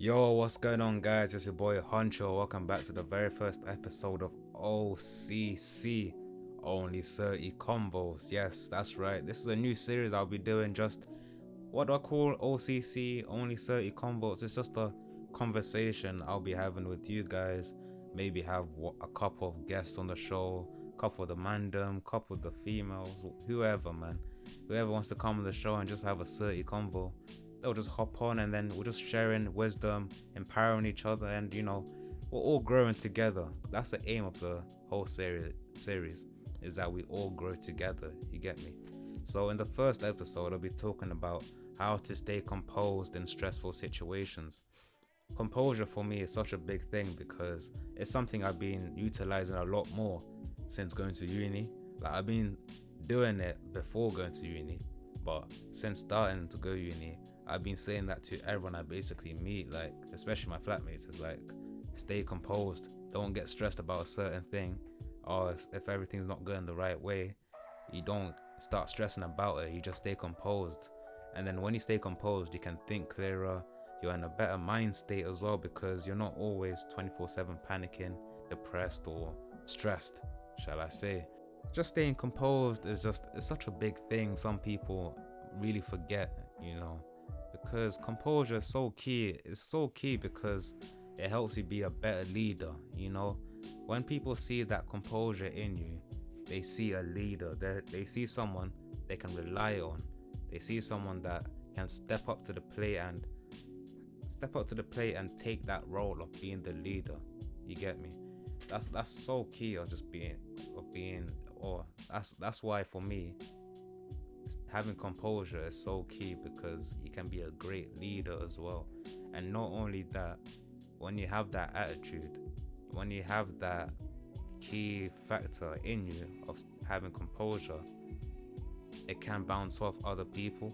Yo, what's going on, guys? It's your boy Honcho. Welcome back to the very first episode of OCC, Only Certi Convos. Yes, that's right. This is a new series I'll be doing. Just what do I call OCC, Only Certi Convos? It's just a conversation I'll be having with you guys. Maybe have a couple of guests on the show, couple of the mandem, couple of the females, whoever, man. Whoever wants to come on the show and just have a Certi convo, they'll just hop on, and then we're just sharing wisdom, empowering each other, and we're all growing together. That's the aim of the whole series is that we all grow together. You get me? So in the first episode, I'll be talking about how to stay composed in stressful situations. Composure for me is such a big thing because it's something I've been utilizing a lot more since going to uni. Like, I've been doing it before going to uni, but since starting to go uni, I've been saying that to everyone I basically meet, like especially my flatmates. It's like, stay composed, don't get stressed about a certain thing, or if everything's not going the right way, you don't start stressing about it. You just stay composed, and then when you stay composed, you can think clearer. You're in a better mind state as well, because you're not always 24/7 panicking, depressed, or stressed, shall I say. Just staying composed is it's such a big thing. Some people really forget, because composure is so key. It's so key because it helps you be a better leader. When people see that composure in you, they see a leader. They see someone they can rely on. They see someone that can step up to the plate and take that role of being the leader. You get me? That's so key of just being or that's why for me having composure is so key, because you can be a great leader as well. And not only that, when you have that attitude, when you have that key factor in you of having composure, it can bounce off other people.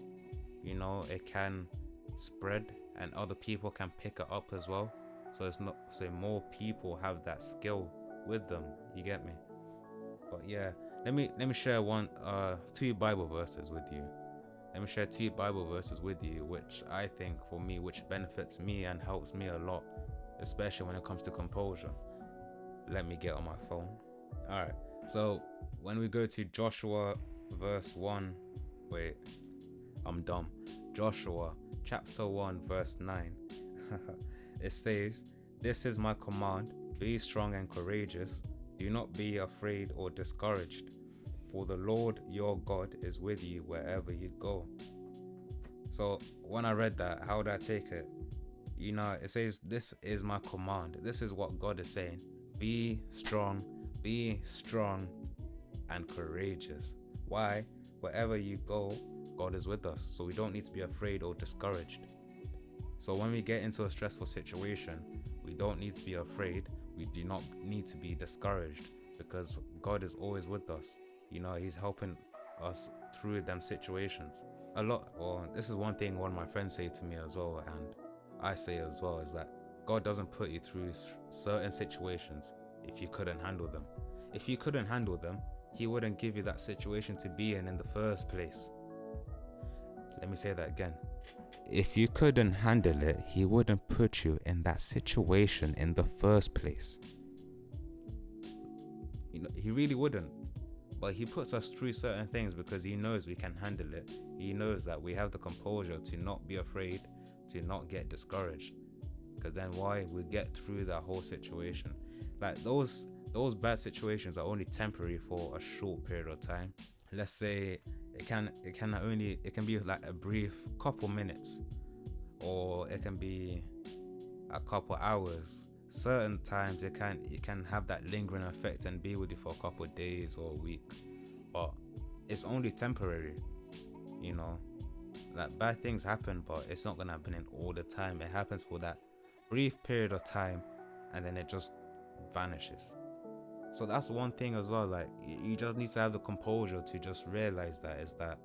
It can spread, and other people can pick it up as well. So more people have that skill with them. You get me? But yeah, let me share two Bible verses with you. Let me share two Bible verses with you, which I think for me, which benefits me and helps me a lot, especially when it comes to composure. Let me get on my phone. Alright, so when we go to Joshua verse 1, wait, I'm dumb. Joshua chapter 1 verse 9. It says, "This is my command, be strong and courageous. Do not be afraid or discouraged, for the Lord your God is with you wherever you go." So when I read that, how did I take it? It says, this is my command. This is what God is saying. Be strong and courageous. Why? Wherever you go, God is with us. So we don't need to be afraid or discouraged. So when we get into a stressful situation, we don't need to be afraid. We do not need to be discouraged, because God is always with us. He's helping us through them situations. This is one thing one of my friends say to me as well, and I say as well, is that God doesn't put you through certain situations if you couldn't handle them. If you couldn't handle them, He wouldn't give you that situation to be in the first place. Let me say that again. If you couldn't handle it, He wouldn't put you in that situation in the first place. He really wouldn't. But He puts us through certain things because He knows we can handle it. He knows that we have the composure to not be afraid, to not get discouraged. Because then we get through that whole situation. Like those bad situations are only temporary for a short period of time. Let's say it can be like a brief couple minutes, or it can be a couple hours. Certain times it can have that lingering effect and be with you for a couple of days or a week, but it's only temporary. Like, bad things happen, but it's not gonna happen in all the time. It happens for that brief period of time, and then it just vanishes. So that's one thing as well. Like, you just need to have the composure to just realize that is that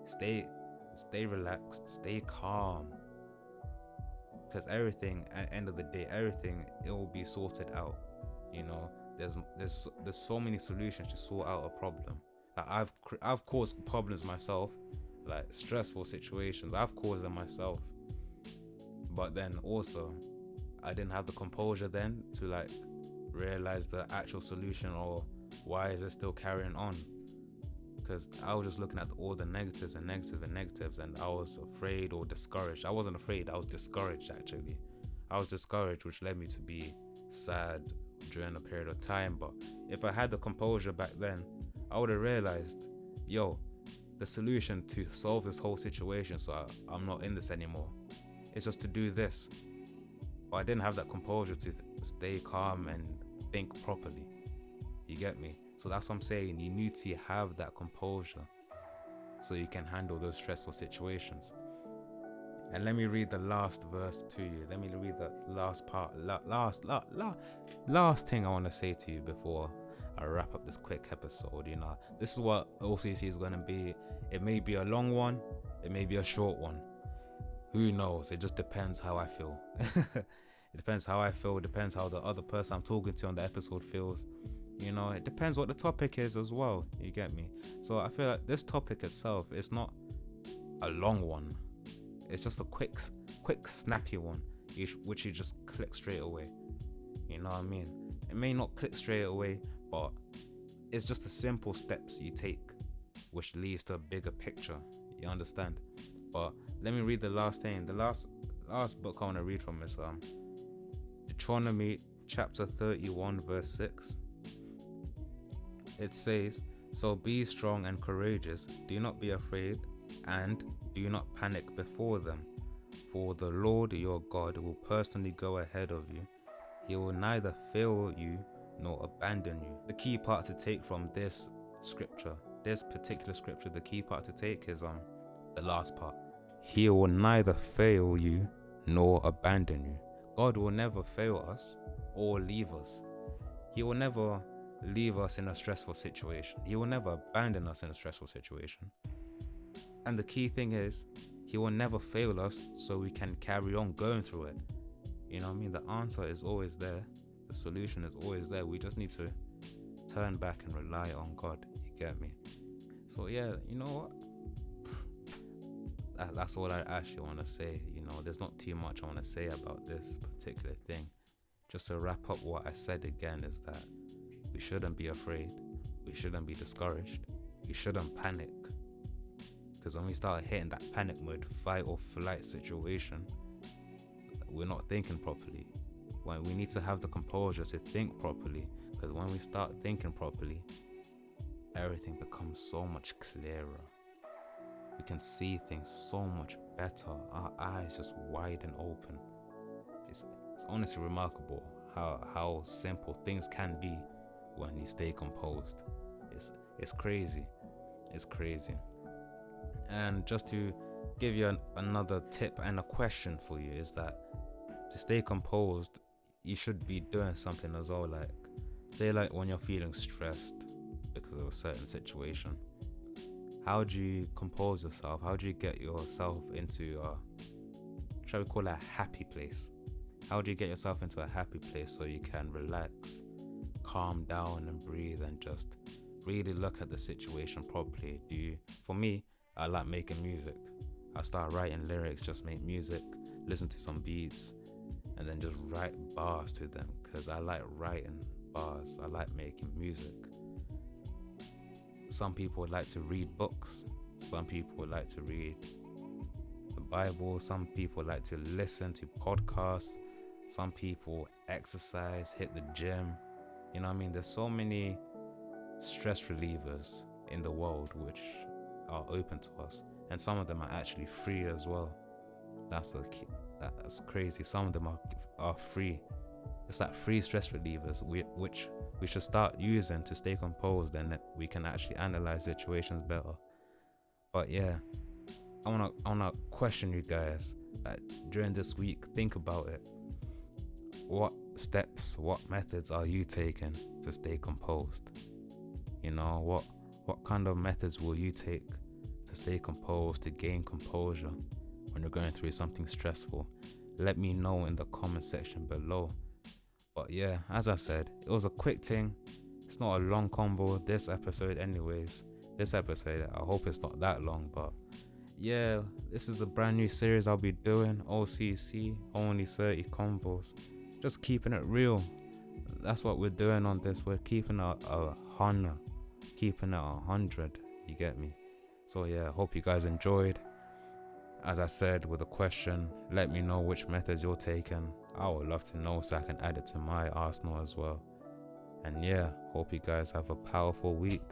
stay relaxed, stay calm, because everything at the end of the day, it will be sorted out. There's so many solutions to sort out a problem. Like, I've caused problems myself, like stressful situations. I've caused them myself, But then also, I didn't have the composure then to like realize the actual solution, or why is it still carrying on? Because I was just looking at all the negatives and negatives, and I was afraid or discouraged. I wasn't afraid, I was discouraged actually. I was discouraged, which led me to be sad during a period of time. But if I had the composure back then, I would have realized, yo, the solution to solve this whole situation so I'm not in this anymore, it's just to do this. But I didn't have that composure to stay calm and think properly. You get me? So that's what I'm saying. You need to have that composure so you can handle those stressful situations. And let me read the last verse to you. Let me read the last part. Last thing I want to say to you before I wrap up this quick episode. You know, this is what OCC is going to be. It may be a long one. It may be a short one. Who knows? It just depends how I feel. It depends how I feel. It depends how the other person I'm talking to on the episode feels. You know, it depends what the topic is as well. You get me? So I feel like this topic itself is not a long one. It's just a quick snappy one, which you just click straight away. You know what I mean? It may not click straight away, but it's just the simple steps you take, which leads to a bigger picture. You understand? But let me read the last thing. The last book I want to read from is Deuteronomy chapter 31 verse 6. It says, "So be strong and courageous, do not be afraid, and do not panic before them, for the Lord your God will personally go ahead of you. He will neither fail you nor abandon you." The key part to take from this particular scripture, the key part to take is the last part. He will neither fail you nor abandon you. God will never fail us or leave us. He will never leave us in a stressful situation. He will never abandon us in a stressful situation. And the key thing is, he will never fail us so we can carry on going through it. You know what I mean? The answer is always there. The solution is always there. We just need to turn back and rely on God. You get me? So yeah, you know what? That's all I actually want to say. You know, there's not too much I want to say about this particular thing. Just to wrap up what I said again is that we shouldn't be afraid. We shouldn't be discouraged. We shouldn't panic. Because when we start hitting that panic mode, fight or flight situation, we're not thinking properly. When we need to have the composure to think properly. Because when we start thinking properly, everything becomes so much clearer. We can see things so much better. Our eyes just widen open. It's honestly remarkable how simple things can be when you stay composed. It's crazy. It's crazy. And just to give you another tip and a question for you is that to stay composed, you should be doing something as well. Like, say like when you're feeling stressed because of a certain situation, how do you compose yourself? How do you get yourself into shall we call it a happy place? How do you get yourself into a happy place so you can relax, calm down and breathe and just really look at the situation properly? For me, I like making music. I start writing lyrics, just make music, listen to some beats, and then just write bars to them, because I like writing bars. I like making music. Some people would like to read books. Some people would like to read the Bible. Some people like to listen to podcasts. Some people exercise, hit the gym. You know what I mean? There's so many stress relievers in the world which are open to us, and some of them are actually free as well. That's the key. That's crazy. Some of them are free. It's like free stress relievers which we should start using to stay composed, and that we can actually analyze situations better. But yeah, I wanna question you guys that during this week, think about it. What steps, what methods are you taking to stay composed? You know, what kind of methods will you take to stay composed, to gain composure when you're going through something stressful? Let me know in the comment section below. But yeah, as I said, it was a quick thing. It's not a long convo this episode anyways. I hope it's not that long, but yeah, this is the brand new series I'll be doing. OCC, only 30 convos. Just keeping it real. That's what we're doing on this. We're keeping a honor, keeping it 100. You get me? So yeah, hope you guys enjoyed. As I said with a question, let me know which methods you're taking. I would love to know so I can add it to my arsenal as well. And yeah, hope you guys have a powerful week.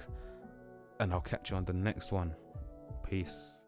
And I'll catch you on the next one. Peace.